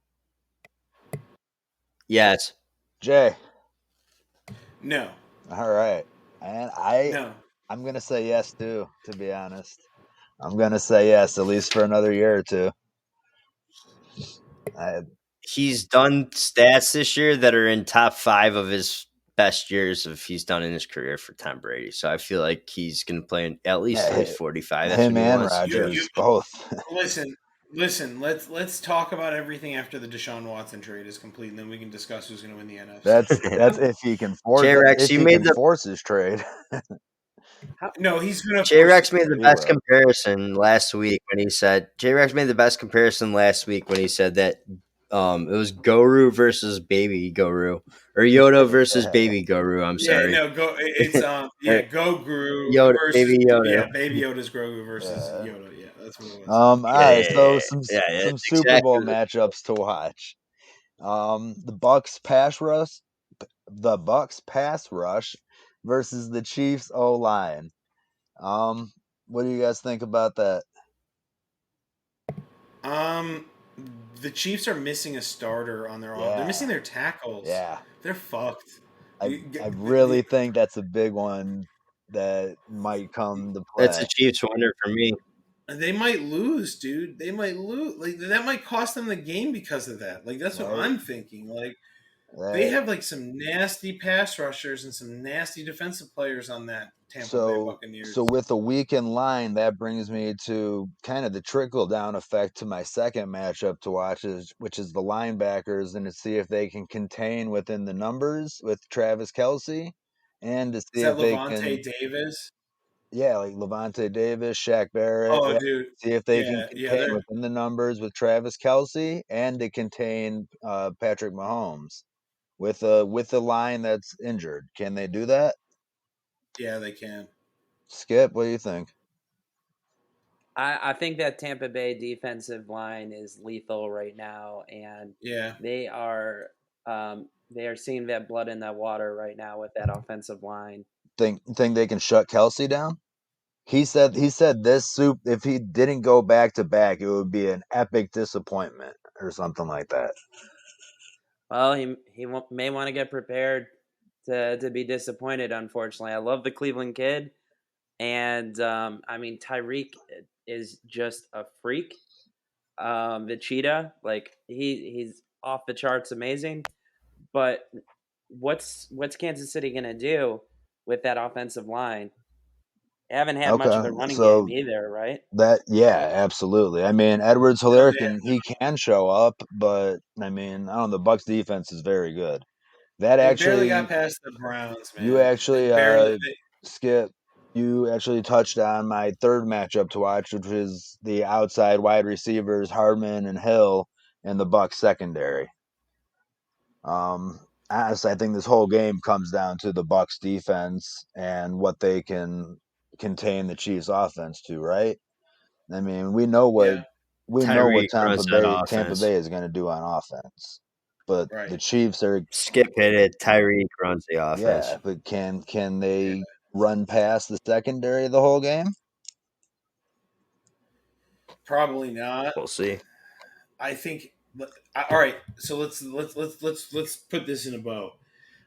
Yes. Jay? No, All right. And no. I'm going to say yes too, to be honest. I'm going to say yes, at least for another year or two. I, He's done stats this year that are in top 5 of his best years of he's done in his career for Tom Brady. So I feel like he's going to play at least till he's 45. That's him what he and wants to do. You Rodgers, both. listen. Let's talk about everything after the Deshaun Watson trade is complete, and then we can discuss who's going to win the NFC. That's if he can force J-Rex, you made the his trade. No, he's going to force J-Rex his made the trade. He best will. comparison last week when he said J-Rex made the best comparison last week when he said that it was Guru versus Baby Guru or Yoda versus Baby Guru. I'm Yeah, sorry. no, go. It's Or Go Guru Yoda, versus Baby Yoda. Baby Yoda's Grogu versus Yeah. Yoda. Yeah, that's what it was. All Yeah, right, so some it's Super Bowl exactly. matchups to watch. The Bucks pass rush versus the Chiefs O line. What do you guys think about that? Um, the Chiefs are missing a starter on their own. They're missing Yeah, their tackles. yeah. They're fucked. I really think that's a big one that might come to That's a play. Chiefs wonder for me. They might lose, dude. They might lose. Like that might cost them the game because of that. Like that's what Right? I'm thinking. Like they Right. have like some nasty pass rushers and some nasty defensive players on that Tampa Bay So Buccaneers. with a weakened line, that brings me to kind of the trickle down effect to my second matchup to watch, which is the linebackers, and to see if they can contain within the numbers with Travis Kelsey, and to Is see that if they Levante can, Davis? yeah, like Levante Davis, Shaq Barrett, Oh, yeah, dude. see if they can Yeah, contain within the numbers with Travis Kelsey, and to contain Patrick Mahomes with a line that's injured. Can they do that? they can. Skip, what do you think? I think that Tampa Bay defensive line is lethal right now, and Yeah. they are seeing that blood in that water right now with that offensive line. Think they can shut Kelsey down? He said this soup if he didn't go back to back, it would be an epic disappointment or something like that. Well, may want to get prepared to be disappointed. Unfortunately, I love the Cleveland kid, and I mean Tyreek is just a freak. The cheetah, like he's off the charts, amazing. But what's Kansas City gonna do with that offensive line? They haven't had much of Okay, a running game so either, right? yeah, absolutely. I mean, Edwards No, Hilaire can show up, but I mean, I don't know. The Bucks defense is very good. That they barely got actually, past the Browns, you man. They actually barely. Skip. You actually touched on my third matchup to watch, which is the outside wide receivers Hardman and Hill and the Bucks secondary. Um, Honestly, I think this whole game comes down to the Bucks defense and what they can contain the Chiefs offense to, right? I mean, Yeah, we know what Tyreek runs that Tampa offense. Bay is going to do on offense, but right. the Chiefs are, Skip hit it. Tyreek runs the offense. yeah, but can they run past the secondary the whole game? Probably not. We'll see. I think. All right, so let's put this in a bow.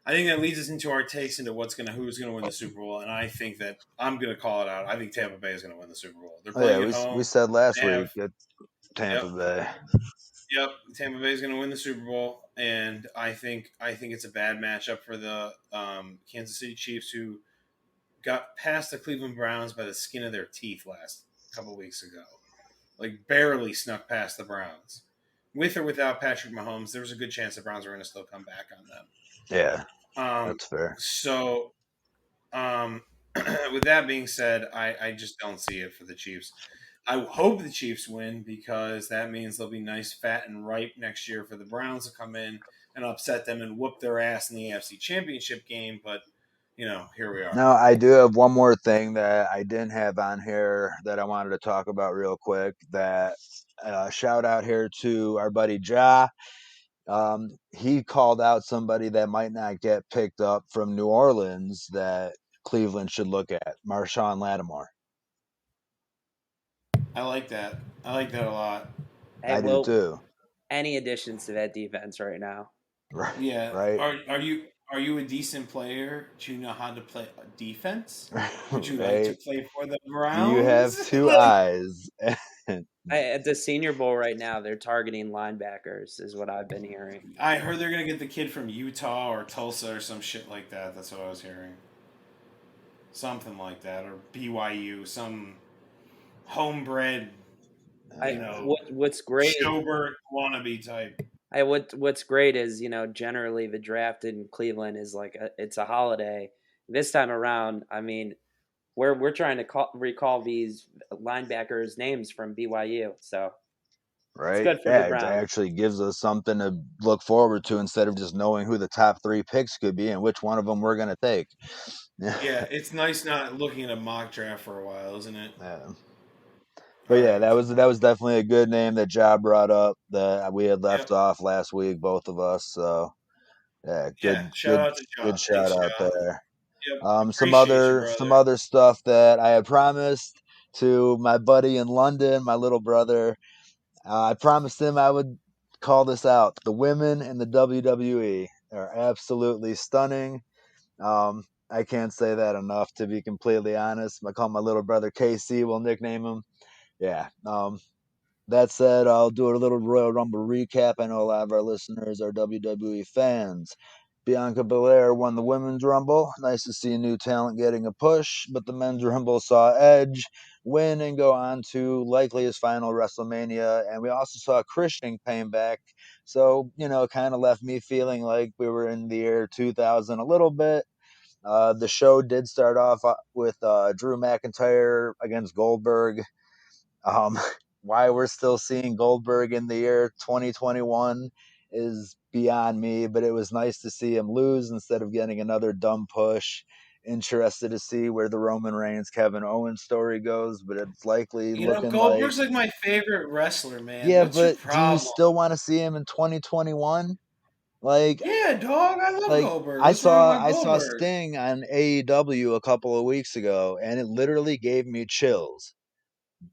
I think that leads us into our takes into who's gonna win the Super Bowl, and I think that I'm gonna call it out. I think Tampa Bay is gonna win the Super Bowl. They're Oh yeah, playing at we home. said last They have. week at Yep. Tampa Bay. Yep. Tampa Bay is gonna win the Super Bowl, and I think it's a bad matchup for the Kansas City Chiefs, who got past the Cleveland Browns by the skin of their teeth last couple weeks ago. Like barely snuck past the Browns. With or without Patrick Mahomes, there was a good chance the Browns were going to still come back on them. Yeah, Um, that's fair. so, um, with that being said, I just don't see it for the Chiefs. I hope the Chiefs win because that means they'll be nice, fat, and ripe next year for the Browns to come in and upset them and whoop their ass in the AFC Championship game. But here we are. Now, I do have one more thing that I didn't have on here that I wanted to talk about real quick. That shout out here to our buddy Ja. He called out somebody that might not get picked up from New Orleans that Cleveland should look at, Marshawn Lattimore. I like that. I like that a lot. Hey, I do well, too. any additions to that defense right now? Right, Yeah. right, Are you a decent player? Do you know how to play defense? Would you like to right. play for the Do you have Browns? two eyes? At the Senior Bowl right now, they're targeting linebackers, is what I've been hearing. I heard they're gonna get the kid from Utah or Tulsa or some shit like that. That's what I was hearing. Something like that, or BYU, some homebred, I what's great Schobert wannabe type. what's great is generally the draft in Cleveland is like it's a holiday. This time around, I mean, we're trying to recall these linebackers' names from BYU, so it's Right? good for the Yeah, it Browns. actually gives us something to look forward to instead of just knowing who the top three picks could be and which one of them we're going to take. Yeah. Yeah, it's nice not looking at a mock draft for a while, isn't it? Yeah. But All yeah, right. that was definitely a good name that Job brought up that we had left Yep. off last week, both of us. So yeah, Yeah. Shout out to good John. shout Thanks, out John. there. Yep. Some Appreciate you, some brother. other stuff that I had promised to my buddy in London, my little brother. I promised him I would call this out. The women in the WWE are absolutely stunning. I can't say that enough, to be completely honest. I call my little brother KC. We'll nickname him. Yeah. That said, I'll do a little Royal Rumble recap. I know a lot of our listeners are WWE fans. Bianca Belair won the Women's Rumble. Nice to see new talent getting a push, but the Men's Rumble saw Edge win and go on to likely his final WrestleMania. And we also saw Christian came back. So, it kind of left me feeling like we were in the year 2000 a little bit. The show did start off with Drew McIntyre against Goldberg. Um, why we're still seeing Goldberg in the year 2021 is beyond me, but it was nice to see him lose instead of getting another dumb push. Interested to see where the Roman Reigns Kevin Owens story goes, but it's likely looking like, Goldberg's like my favorite wrestler, man. yeah, What's your but do you problem? still want to see him in 2021? Like Yeah, dog. I love like Goldberg. What's wrong about I saw Goldberg? Sting on AEW a couple of weeks ago and it literally gave me chills.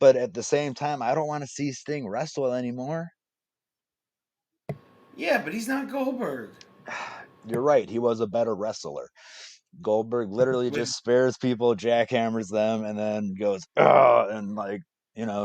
But at the same time, I don't want to see Sting wrestle anymore. Yeah, but he's not Goldberg. You're right. He was a better wrestler. Goldberg literally With just spares people, jackhammers them, and then goes, "Ugh," and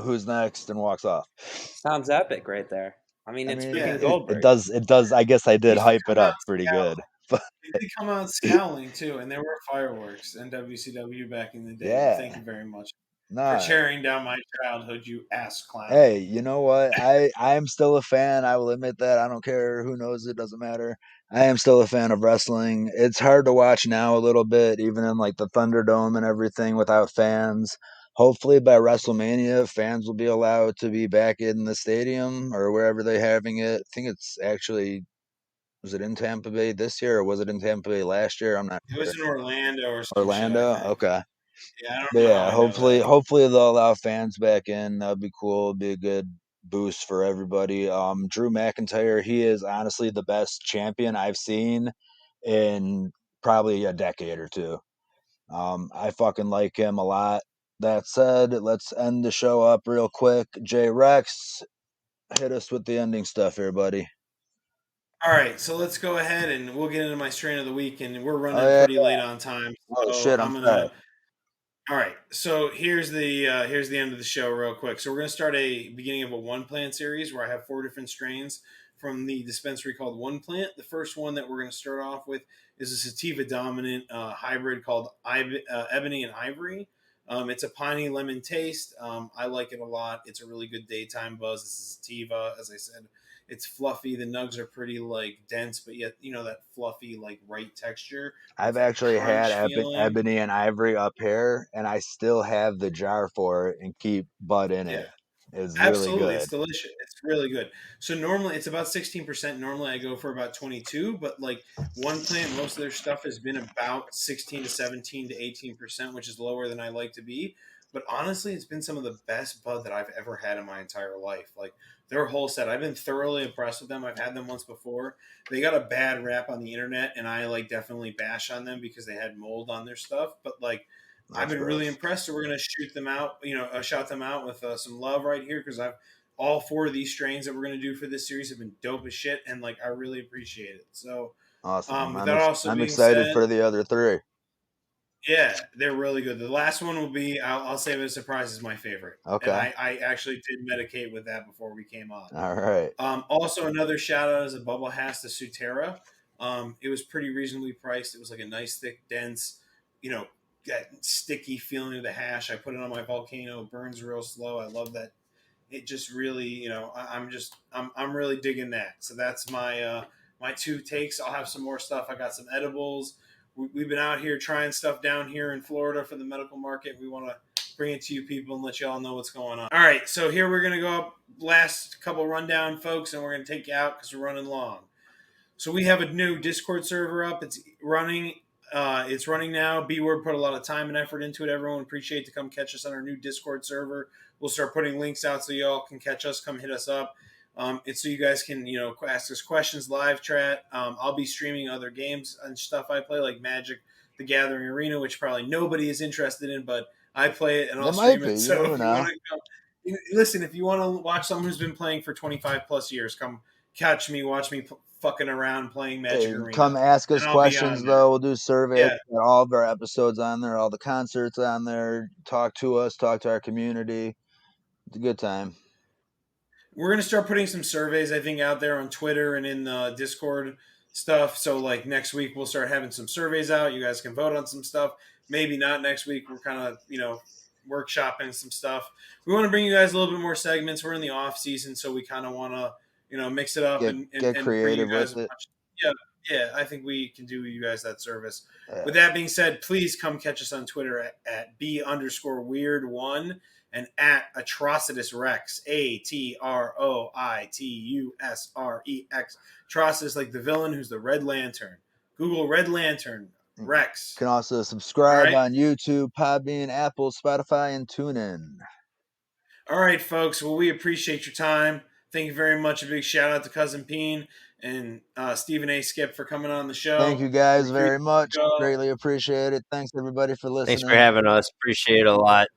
who's next, and walks off. Sounds epic right there. I mean, I it's mean, yeah, freaking it Goldberg. does. It does. I guess I he did used to hype it come out up pretty good. scowling. He did come out scowling too, and there were fireworks in WCW back in the day. But thank Yeah. you very much for No. tearing down my childhood, you ass clown. Hey, you know what? I am still a fan. I will admit that. I don't care who knows it, doesn't matter. I am still a fan of wrestling. It's hard to watch now a little bit, even in like the Thunderdome and everything without fans. Hopefully by WrestleMania, fans will be allowed to be back in the stadium or wherever they're having it. I think it's actually, was it in Tampa Bay this year or was it in Tampa Bay last year? I'm not It sure. was in Orlando or some shit, I Orlando? think. Okay. Yeah, I don't But know how yeah, I know that. hopefully they'll allow fans back in. That'd be cool. It'd be a good boost for everybody. Drew McIntyre, he is honestly the best champion I've seen in probably a decade or two. I fucking like him a lot. That said, let's end the show up real quick. J Rex, hit us with the ending stuff here, buddy. All right, so let's go ahead and we'll get into my strain of the week, and we're Oh running yeah. pretty late on time, Oh so shit, I'm I'm sorry. gonna. All right, so here's the end of the show, real quick. So we're gonna start a beginning of a one plant series where I have 4 different strains from the dispensary called One Plant. The first one that we're gonna start off with is a sativa dominant hybrid called Ebony and Ivory. It's a piney lemon taste. I like it a lot. It's a really good daytime buzz. This is sativa, as I said. It's fluffy. The nugs are pretty like dense, but yet that fluffy like right texture I've with that actually had crunch feeling. ebony and ivory up here, and I still have the jar for it and keep Bud in Yeah. it. It's really Absolutely, it's good. delicious. It's really good. So normally it's about 16%. Normally I go for about 22, but like one plant, most of their stuff has been about 16 to 17 to 18%, which is lower than I like to be. But honestly, it's been some of the best bud that I've ever had in my entire life. Like their whole set, I've been thoroughly impressed with them. I've had them once before. They got a bad rap on the internet, and I like definitely bash on them because they had mold on their stuff. But like I've That's been really gross. impressed. So we're gonna shoot them out, shout them out with some love right here because I've all four of these strains that we're gonna do for this series have been dope as shit, and like I really appreciate it. So, Awesome. with that also I'm being excited said, for the other three. yeah, they're really good. The last one will be I'll save it as a surprise is my favorite, and Okay. I actually did medicate with that before we came on. All right. Also, another shout out is a bubble has to Sutera. It was pretty reasonably priced. It was like a nice, thick, dense, that sticky feeling of the hash. I put it on my volcano. It burns real slow. I love that. It just really, I'm really digging that. So that's my two takes. I'll have some more stuff. I got some edibles. We've been out here trying stuff down here in Florida for the medical market. We want to bring it to you people and let you all know what's going on. All right, so here we're going to go up last couple rundown, folks, and we're going to take you out because we're running long. So we have a new Discord server up. It's running. It's running now. B-Word put a lot of time and effort into it. Everyone appreciate to come catch us on our new Discord server. We'll start putting links out so y'all can catch us. Come hit us up. It's so you guys can ask us questions, live chat. I'll be streaming other games and stuff I play like Magic: The Gathering Arena, which probably nobody is interested in, but I play it and I'll It might stream be. it. You So never if you want know. to come, listen, if you want to watch someone who's been playing for 25 plus years, come catch me, watch me fucking around playing Magic Hey, Arena, come ask us and I'll be on questions there. though. We'll do surveys. Yeah, Got all of our episodes on there, all the concerts on there. Talk to us, talk to our community. It's a good time. we're gonna start putting some surveys, I think, out there on Twitter and in the Discord stuff. So like next week we'll start having some surveys out. You guys can vote on some stuff. Maybe not next week. We're kind of workshopping some stuff. We want to bring you guys a little bit more segments. We're in the off season, so we kind of want to mix it up Get and bring you creative guys with a it. bunch. Yeah. I think we can do you guys that service. Yeah. With that being said, please come catch us on Twitter at B_weird1 and at Atrocitus Rex, ATROITUSREX. Atrocitus, like the villain who's the Red Lantern. Google Red Lantern Rex. You can also All subscribe right. on YouTube, Podbean, Apple, Spotify, and TuneIn. All right, folks. Well, we appreciate your time. Thank you very much. A big shout out to Cousin Peen and Stephen A. Skip for coming on the Thank show. you guys We appreciate very much. y'all. Greatly appreciate it. Thanks everybody for Thanks for listening. having us. Appreciate it a lot.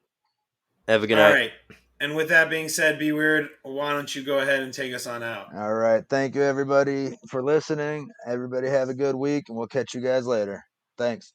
Have a good All night. right. And with that being said, Be Weird, why don't you go ahead and take us on out? All right. Thank you everybody for listening. Everybody have a good week, and we'll catch you guys later. Thanks.